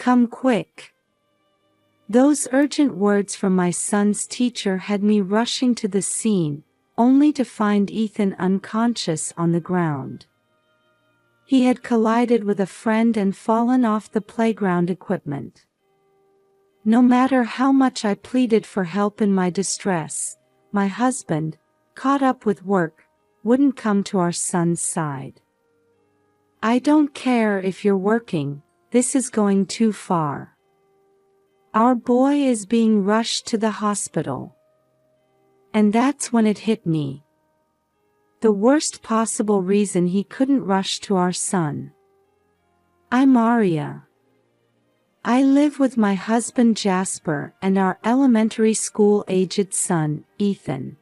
Come quick. Those urgent words from my son's teacher had me rushing to the scene, only to find Ethan unconscious on the ground. He had collided with a friend and fallen off the playground equipment. No matter how much I pleaded for help in my distress, my husband, caught up with work, wouldn't come to our son's side. "I don't care if you're working, this is going too far. Our boy is being rushed to the hospital." And that's when it hit me. The worst possible reason he couldn't rush to our son. I'm Aria. I live with my husband Jasper and our elementary school-aged son, Ethan.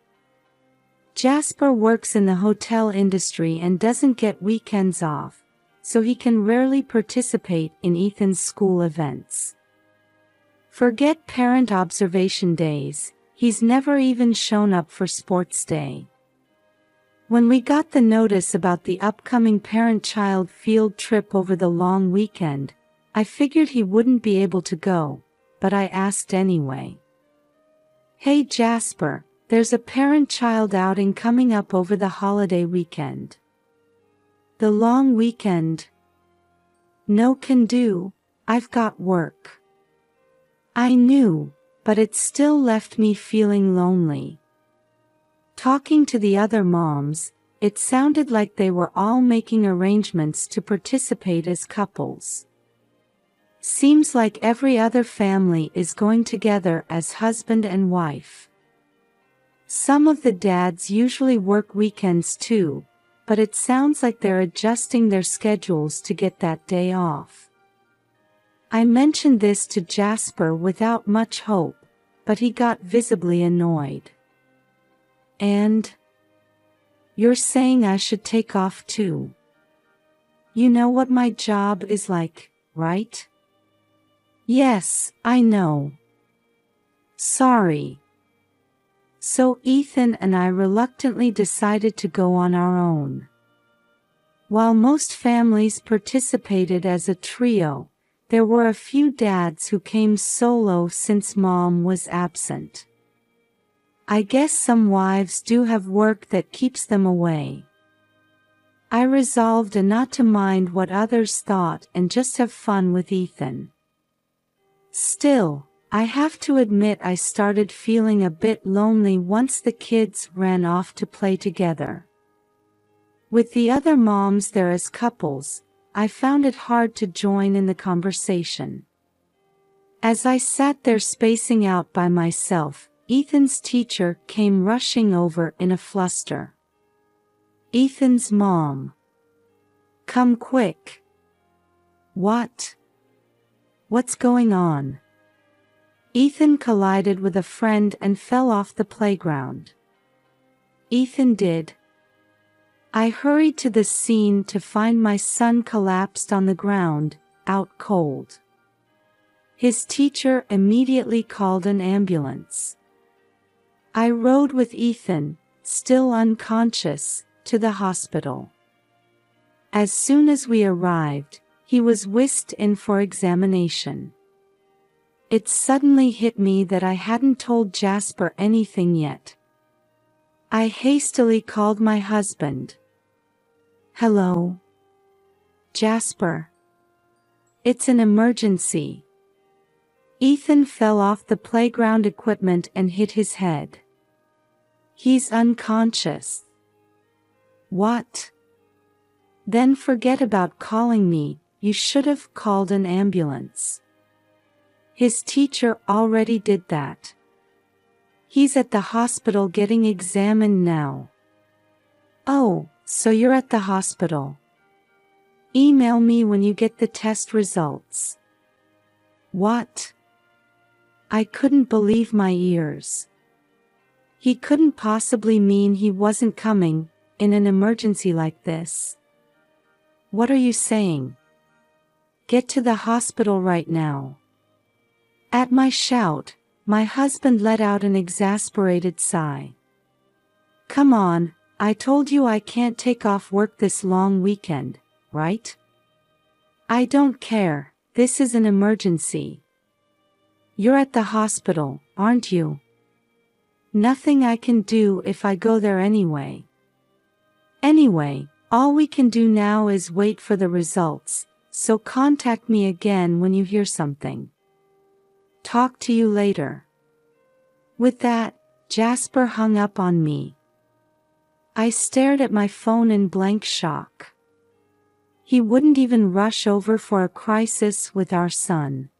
Jasper works in the hotel industry and doesn't get weekends off, so he can rarely participate in Ethan's school events. Forget parent observation days, he's never even shown up for sports day. When we got the notice about the upcoming parent-child field trip over the long weekend, I figured he wouldn't be able to go, but I asked anyway. "Hey Jasper, there's a parent-child outing coming up over the holiday weekend." "The long weekend?" "No can do, I've got work." I knew, but it still left me feeling lonely. Talking to the other moms, it sounded like they were all making arrangements to participate as couples. Seems like every other family is going together as husband and wife. Some of the dads usually work weekends too, but it sounds like they're adjusting their schedules to get that day off. I mentioned this to Jasper without much hope, but he got visibly annoyed. "And? You're saying I should take off too? You know what my job is like, right?" "Yes, I know. Sorry." So Ethan and I reluctantly decided to go on our own. While most families participated as a trio, there were a few dads who came solo since mom was absent. I guess some wives do have work that keeps them away. I resolved not to mind what others thought and just have fun with Ethan. Still, I have to admit I started feeling a bit lonely once the kids ran off to play together. With the other moms there as couples, I found it hard to join in the conversation. As I sat there spacing out by myself, Ethan's teacher came rushing over in a fluster. "Ethan's mom. Come quick." "What? What's going on?" Ethan collided with a friend and fell off the playground. Ethan did. I hurried to the scene to find my son collapsed on the ground, out cold. His teacher immediately called an ambulance. I rode with Ethan, still unconscious, to the hospital. As soon as we arrived, he was whisked in for examination. It suddenly hit me that I hadn't told Jasper anything yet. I hastily called my husband. "Hello? Jasper. It's an emergency." Ethan fell off the playground equipment and hit his head. "He's unconscious." "What? Then forget about calling me, you should have called an ambulance." His teacher already did that. He's at the hospital getting examined now. "Oh, so you're at the hospital. Email me when you get the test results." What? I couldn't believe my ears. He couldn't possibly mean he wasn't coming, in an emergency like this. "What are you saying? Get to the hospital right now." At my shout, my husband let out an exasperated sigh. "Come on, I told you I can't take off work this long weekend, right? I don't care, this is an emergency. You're at the hospital, aren't you? Nothing I can do if I go there anyway. Anyway, all we can do now is wait for the results, so contact me again when you hear something. Talk to you later. With that, Jasper hung up on me. I stared at my phone in blank shock. He wouldn't even rush over for a crisis with our son.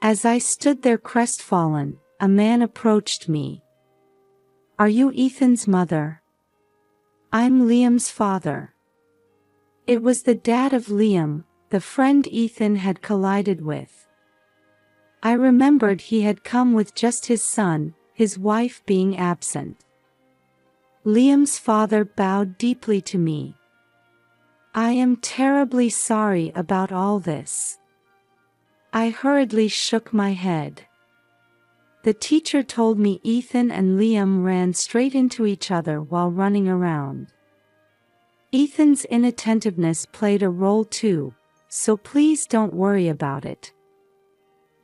As I stood there crestfallen, a man approached me. Are you Ethan's mother? I'm Liam's father. It was the dad of Liam, the friend Ethan had collided with. I remembered he had come with just his son, his wife being absent. Liam's father bowed deeply to me. I am terribly sorry about all this. I hurriedly shook my head. The teacher told me Ethan and Liam ran straight into each other while running around. Ethan's inattentiveness played a role too, so please don't worry about it.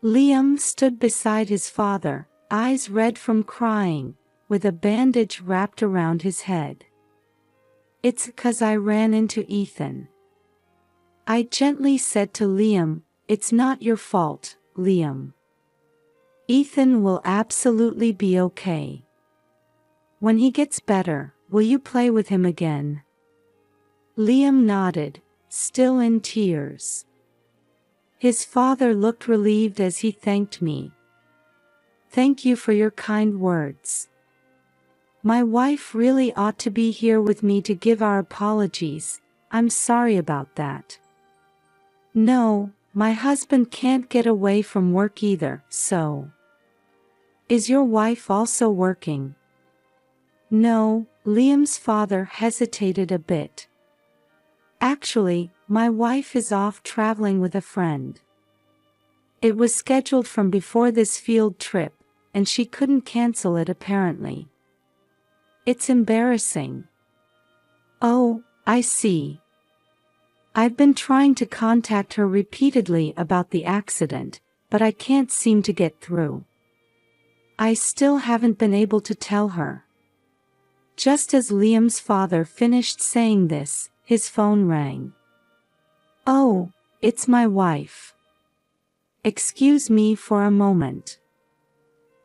Liam stood beside his father, eyes red from crying, with a bandage wrapped around his head. It's 'cause I ran into Ethan. I gently said to Liam, it's not your fault, Liam. Ethan will absolutely be okay. When he gets better, will you play with him again? Liam nodded, still in tears. His father looked relieved as he thanked me. Thank you for your kind words. My wife really ought to be here with me to give our apologies. I'm sorry about that. No, my husband can't get away from work either, so. Is your wife also working? No, Liam's father hesitated a bit. Actually, my wife is off traveling with a friend. It was scheduled from before this field trip, and she couldn't cancel it apparently. It's embarrassing. Oh, I see. I've been trying to contact her repeatedly about the accident, but I can't seem to get through. I still haven't been able to tell her. Just as Liam's father finished saying this, his phone rang. Oh, it's my wife. Excuse me for a moment.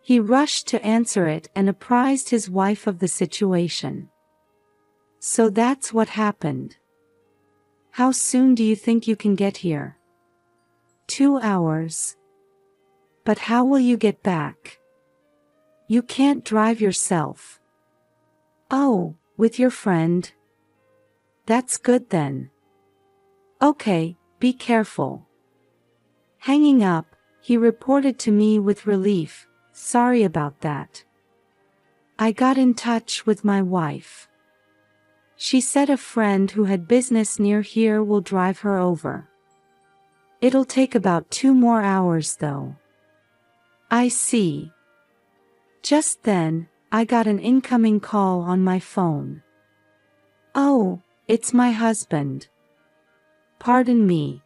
He rushed to answer it and apprised his wife of the situation. So that's what happened. How soon do you think you can get here? 2 hours. But how will you get back? You can't drive yourself. Oh, with your friend? That's good then. Okay, be careful. Hanging up, he reported to me with relief, sorry about that. I got in touch with my wife. She said a friend who had business near here will drive her over. It'll take about 2 more hours though. I see. Just then, I got an incoming call on my phone. Oh, it's my husband. Pardon me.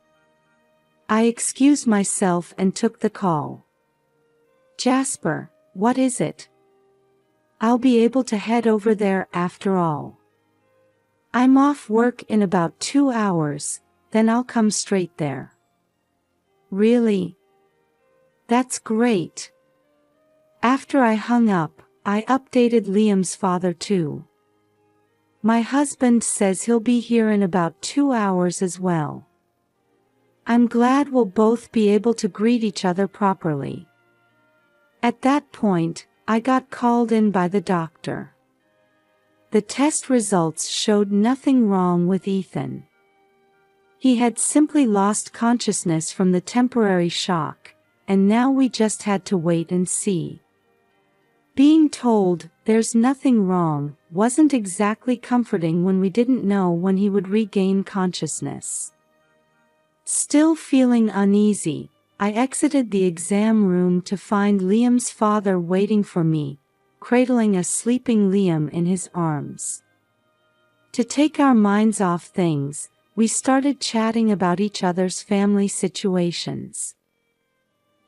I excused myself and took the call. Jasper, what is it? I'll be able to head over there after all. I'm off work in about 2 hours, then I'll come straight there. Really? That's great. After I hung up, I updated Liam's father too. My husband says he'll be here in about 2 hours as well. I'm glad we'll both be able to greet each other properly. At that point, I got called in by the doctor. The test results showed nothing wrong with Ethan. He had simply lost consciousness from the temporary shock, and now we just had to wait and see. Being told, there's nothing wrong, wasn't exactly comforting when we didn't know when he would regain consciousness. Still feeling uneasy, I exited the exam room to find Liam's father waiting for me, cradling a sleeping Liam in his arms. To take our minds off things, we started chatting about each other's family situations.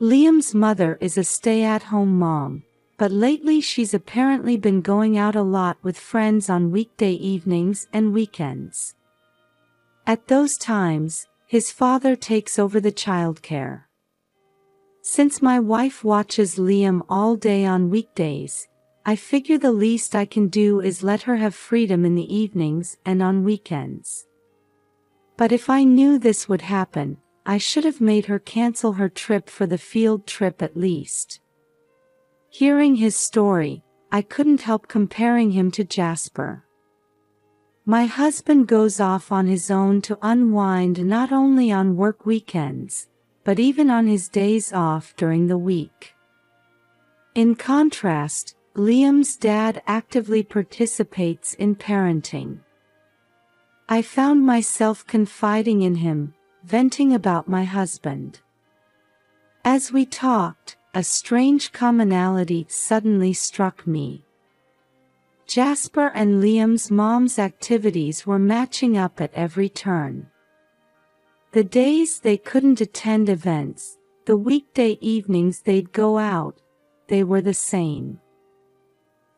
Liam's mother is a stay-at-home mom, but lately she's apparently been going out a lot with friends on weekday evenings and weekends. At those times, his father takes over the childcare. Since my wife watches Liam all day on weekdays, I figure the least I can do is let her have freedom in the evenings and on weekends. But if I knew this would happen, I should have made her cancel her trip for the field trip at least. Hearing his story, I couldn't help comparing him to Jasper. My husband goes off on his own to unwind not only on work weekends, but even on his days off during the week. In contrast, Liam's dad actively participates in parenting. I found myself confiding in him, venting about my husband. As we talked, a strange commonality suddenly struck me. Jasper and Liam's mom's activities were matching up at every turn. The days they couldn't attend events, the weekday evenings they'd go out, they were the same.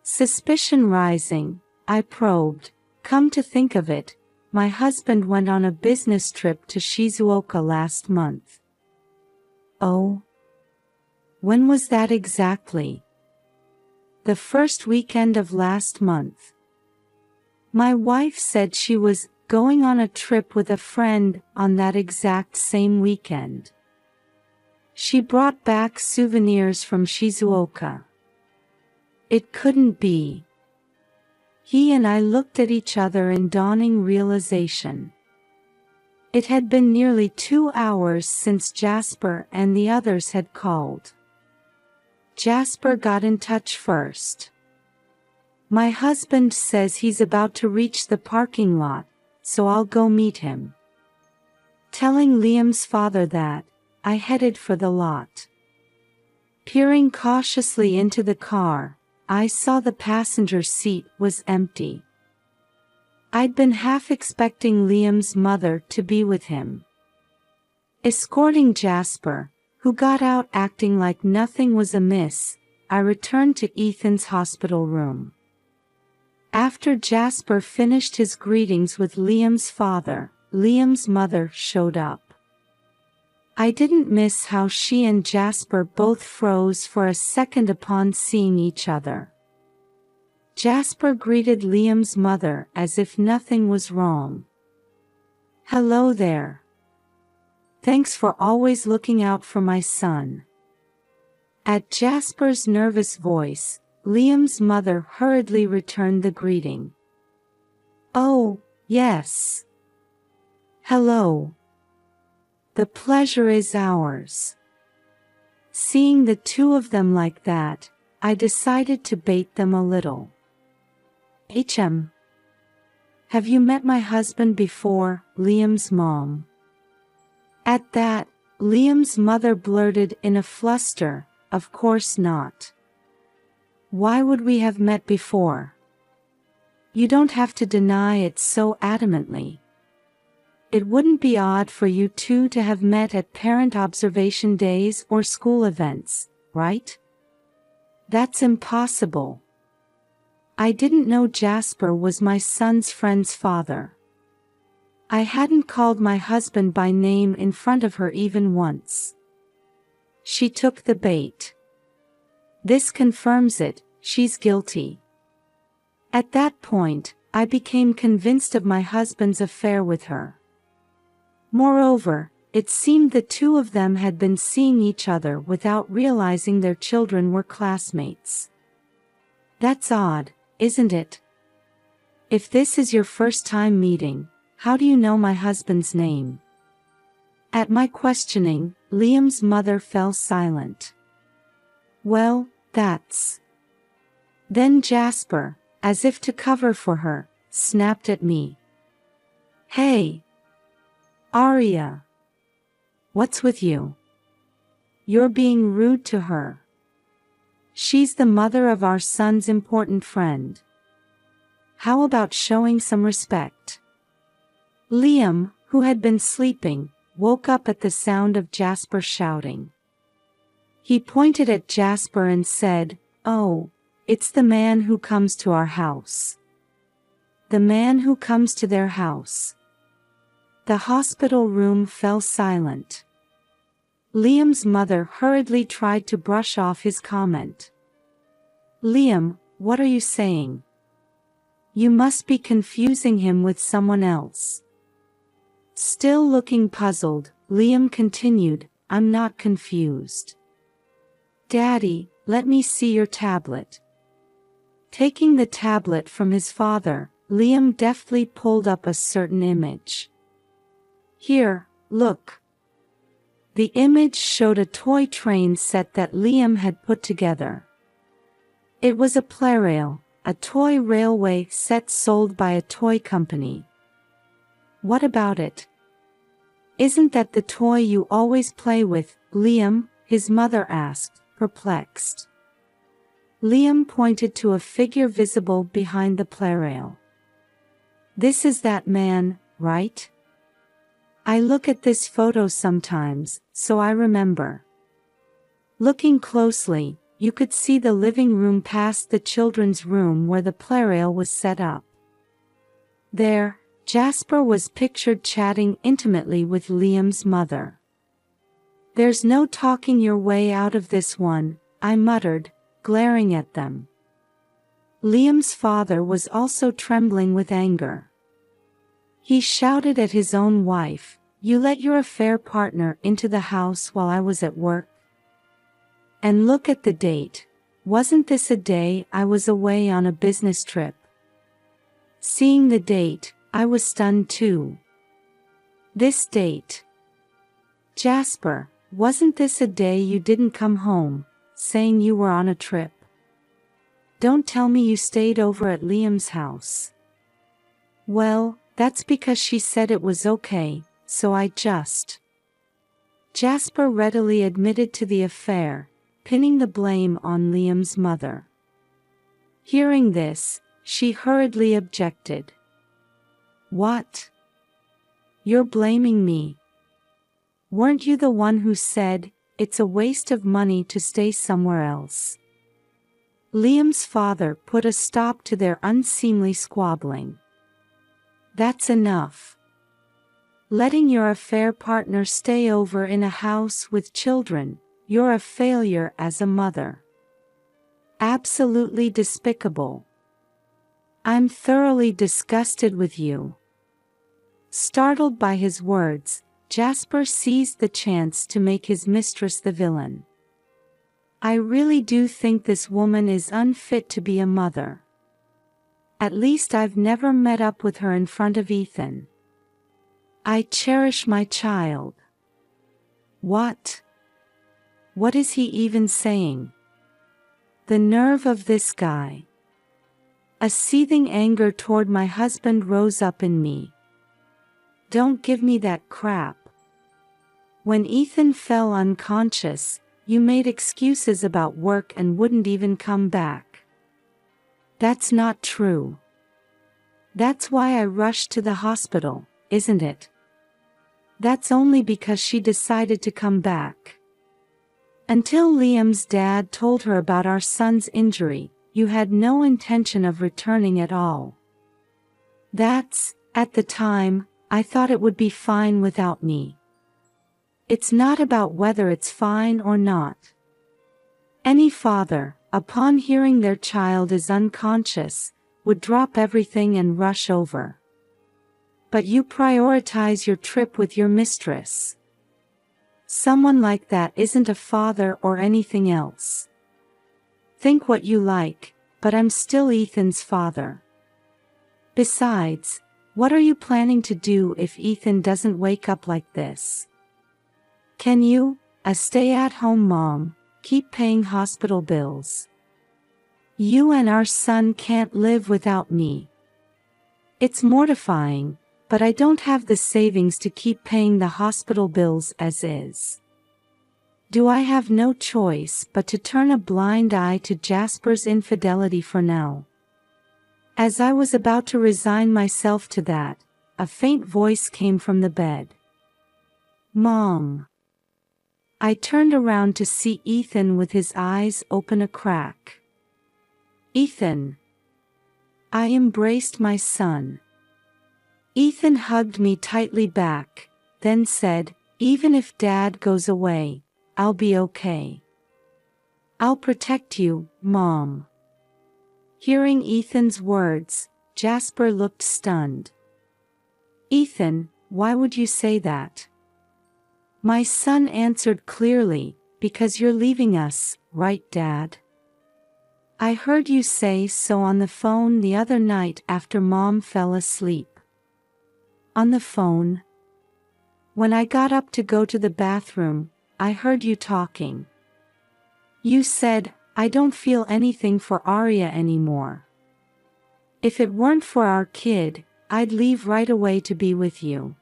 Suspicion rising, I probed. Come to think of it, my husband went on a business trip to Shizuoka last month. Oh? When was that exactly? The first weekend of last month. My wife said she was going on a trip with a friend on that exact same weekend. She brought back souvenirs from Shizuoka. It couldn't be. He and I looked at each other in dawning realization. It had been nearly 2 hours since Jasper and the others had called. Jasper got in touch first. My husband says he's about to reach the parking lot, so I'll go meet him. Telling Liam's father that, I headed for the lot. Peering cautiously into the car, I saw the passenger seat was empty. I'd been half expecting Liam's mother to be with him. Escorting Jasper, who got out acting like nothing was amiss, I returned to Ethan's hospital room. After Jasper finished his greetings with Liam's father, Liam's mother showed up. I didn't miss how she and Jasper both froze for a second upon seeing each other. Jasper greeted Liam's mother as if nothing was wrong. "Hello there. Thanks for always looking out for my son." At Jasper's nervous voice, Liam's mother hurriedly returned the greeting. "Oh, yes. Hello. The pleasure is ours." Seeing the two of them like that, I decided to bait them a little. Have you met my husband before, Liam's mom?" At that, Liam's mother blurted in a fluster, "Of course not. Why would we have met before? You don't have to deny it so adamantly. It wouldn't be odd for you two to have met at parent observation days or school events, right? That's impossible. I didn't know Jasper was my son's friend's father. I hadn't called my husband by name in front of her even once." She took the bait. This confirms it, she's guilty. At that point, I became convinced of my husband's affair with her. Moreover, it seemed the two of them had been seeing each other without realizing their children were classmates. That's odd, isn't it? If this is your first time meeting, how do you know my husband's name? At my questioning, Liam's mother fell silent. "Well, that's..." Then Jasper, as if to cover for her, snapped at me. "Hey! Arya! What's with you? You're being rude to her. She's the mother of our son's important friend. How about showing some respect?" Liam, who had been sleeping, woke up at the sound of Jasper shouting. He pointed at Jasper and said, "Oh, it's the man who comes to our house. The man who comes to their house." The hospital room fell silent. Liam's mother hurriedly tried to brush off his comment. "Liam, what are you saying? You must be confusing him with someone else." Still looking puzzled, Liam continued, "I'm not confused. Daddy, let me see your tablet." Taking the tablet from his father, Liam deftly pulled up a certain image. "Here, look." The image showed a toy train set that Liam had put together. It was a plarail, a toy railway set sold by a toy company. "What about it? Isn't that the toy you always play with, Liam?" his mother asked, perplexed. Liam pointed to a figure visible behind the plarail. "This is that man, right? I look at this photo sometimes, so I remember." Looking closely, you could see the living room past the children's room where the plarail was set up. There, Jasper was pictured chatting intimately with Liam's mother. "There's no talking your way out of this one," I muttered, glaring at them. Liam's father was also trembling with anger. He shouted at his own wife, "You let your affair partner into the house while I was at work? And look at the date. Wasn't this a day I was away on a business trip?" Seeing the date, I was stunned too. "This date? Jasper, wasn't this a day you didn't come home, saying you were on a trip? Don't tell me you stayed over at Liam's house." "Well, that's because she said it was okay, so I just..." Jasper readily admitted to the affair, pinning the blame on Liam's mother. Hearing this, she hurriedly objected. "What? You're blaming me? Weren't you the one who said, it's a waste of money to stay somewhere else?" Liam's father put a stop to their unseemly squabbling. "That's enough. Letting your affair partner stay over in a house with children, you're a failure as a mother. Absolutely despicable. I'm thoroughly disgusted with you." Startled by his words, Jasper seized the chance to make his mistress the villain. "I really do think this woman is unfit to be a mother. At least I've never met up with her in front of Ethan. I cherish my child." What? What is he even saying? The nerve of this guy. A seething anger toward my husband rose up in me. "Don't give me that crap. When Ethan fell unconscious, you made excuses about work and wouldn't even come back. That's not true. That's why I rushed to the hospital, isn't it? That's only because she decided to come back. Until Liam's dad told her about our son's injury, you had no intention of returning at all. At the time, I thought it would be fine without me. It's not about whether it's fine or not. Any father, upon hearing their child is unconscious, would drop everything and rush over. But you prioritize your trip with your mistress. Someone like that isn't a father or anything else. Think what you like, but I'm still Ethan's father. Besides, what are you planning to do if Ethan doesn't wake up like this? Can you, a stay-at-home mom, keep paying hospital bills? You and our son can't live without me. It's mortifying, but I don't have the savings to keep paying the hospital bills as is. Do I have no choice but to turn a blind eye to Jasper's infidelity for now?" As I was about to resign myself to that, a faint voice came from the bed. "Mom." I turned around to see Ethan with his eyes open a crack. "Ethan." I embraced my son. Ethan hugged me tightly back, then said, "Even if Dad goes away, I'll be okay. I'll protect you, Mom." Hearing Ethan's words, Jasper looked stunned. "Ethan, why would you say that?" My son answered clearly, "Because you're leaving us, right, Dad? I heard you say so on the phone the other night after Mom fell asleep." "On the phone?" "When I got up to go to the bathroom, I heard you talking. You said, 'I don't feel anything for Arya anymore. If it weren't for our kid, I'd leave right away to be with you.'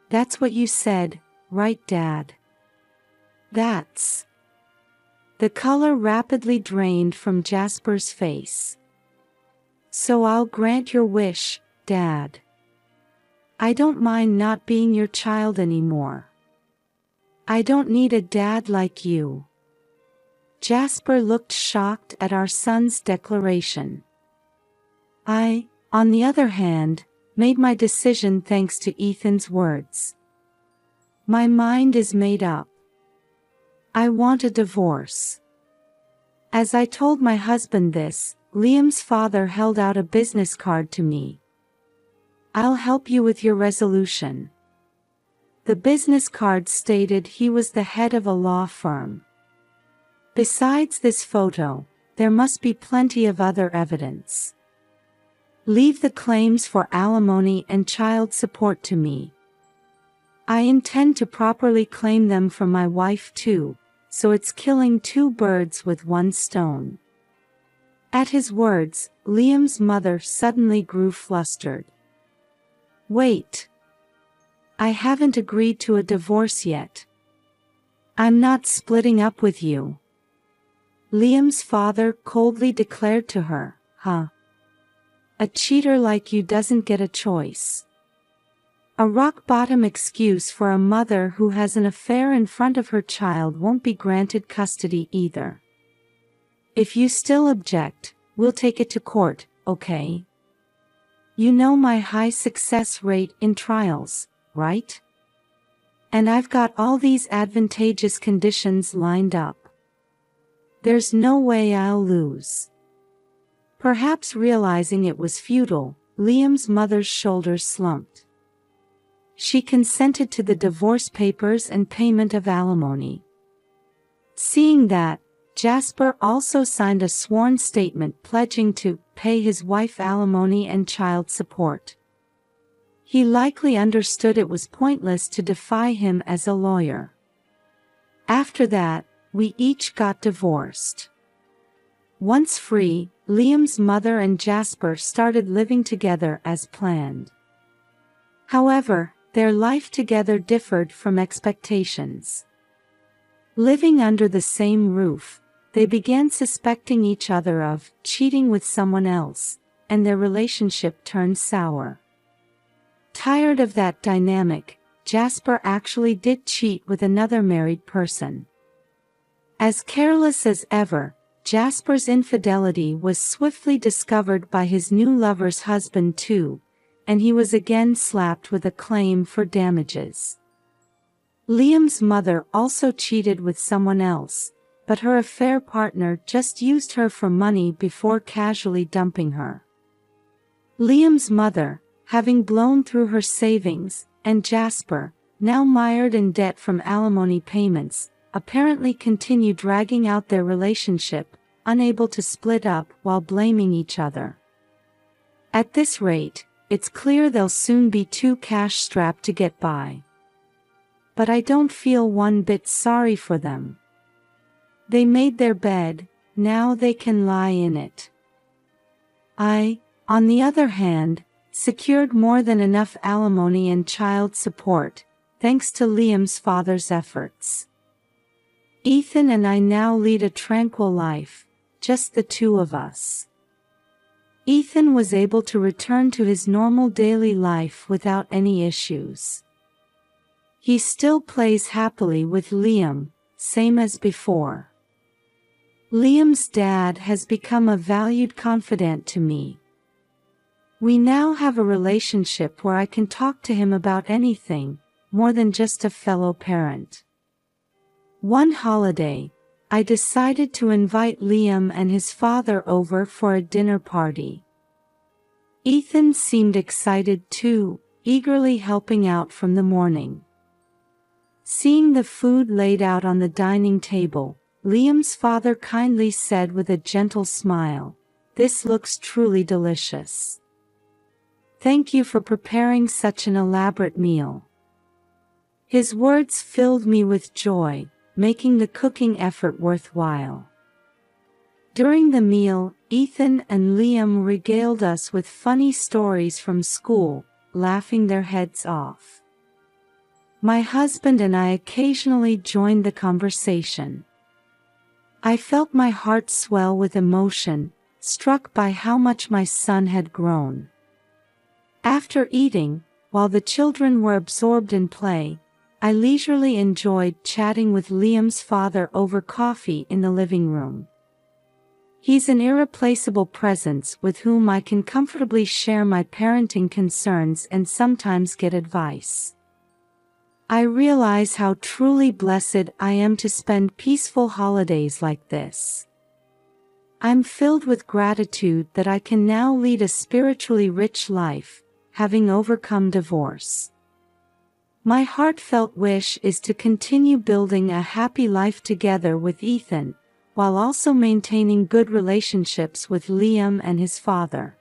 That's what you said, right, Dad?" "That's..." The color rapidly drained from Jasper's face. "So I'll grant your wish, Dad. I don't mind not being your child anymore. I don't need a dad like you." Jasper looked shocked at our son's declaration. I, on the other hand, made my decision thanks to Ethan's words. My mind is made up. I want a divorce. As I told my husband this, Liam's father held out a business card to me. "I'll help you with your resolution." The business card stated he was the head of a law firm. Besides this photo, there must be plenty of other evidence. "Leave the claims for alimony and child support to me. I intend to properly claim them from my wife too, so it's killing two birds with one stone." At his words, Liam's mother suddenly grew flustered. "Wait. I haven't agreed to a divorce yet. I'm not splitting up with you." Liam's father coldly declared to her, "Huh? A cheater like you doesn't get a choice." A rock-bottom excuse for a mother who has an affair in front of her child won't be granted custody either. "If you still object, we'll take it to court, okay? You know my high success rate in trials, right? And I've got all these advantageous conditions lined up. There's no way I'll lose." Perhaps realizing it was futile, Liam's mother's shoulders slumped. She consented to the divorce papers and payment of alimony. Seeing that, Jasper also signed a sworn statement pledging to pay his wife alimony and child support. He likely understood it was pointless to defy him as a lawyer. After that, we each got divorced. Once free, Liam's mother and Jasper started living together as planned. However, their life together differed from expectations. Living under the same roof, they began suspecting each other of cheating with someone else, and their relationship turned sour. Tired of that dynamic, Jasper actually did cheat with another married person. As careless as ever, Jasper's infidelity was swiftly discovered by his new lover's husband too, and he was again slapped with a claim for damages. Liam's mother also cheated with someone else, but her affair partner just used her for money before casually dumping her. Liam's mother, having blown through her savings, and Jasper, now mired in debt from alimony payments, apparently continue dragging out their relationship, unable to split up while blaming each other. At this rate, it's clear they'll soon be too cash-strapped to get by. But I don't feel one bit sorry for them. They made their bed, now they can lie in it. I, on the other hand, secured more than enough alimony and child support, thanks to Liam's father's efforts. Ethan and I now lead a tranquil life, just the two of us. Ethan was able to return to his normal daily life without any issues. He still plays happily with Liam, same as before. Liam's dad has become a valued confidant to me. We now have a relationship where I can talk to him about anything, more than just a fellow parent. One holiday, I decided to invite Liam and his father over for a dinner party. Ethan seemed excited too, eagerly helping out from the morning. Seeing the food laid out on the dining table, Liam's father kindly said with a gentle smile, "This looks truly delicious. Thank you for preparing such an elaborate meal." His words filled me with joy, making the cooking effort worthwhile. During the meal, Ethan and Liam regaled us with funny stories from school, laughing their heads off. My husband and I occasionally joined the conversation. I felt my heart swell with emotion, struck by how much my son had grown. After eating, while the children were absorbed in play, I leisurely enjoyed chatting with Liam's father over coffee in the living room. He's an irreplaceable presence with whom I can comfortably share my parenting concerns and sometimes get advice. I realize how truly blessed I am to spend peaceful holidays like this. I'm filled with gratitude that I can now lead a spiritually rich life, having overcome divorce. My heartfelt wish is to continue building a happy life together with Ethan, while also maintaining good relationships with Liam and his father.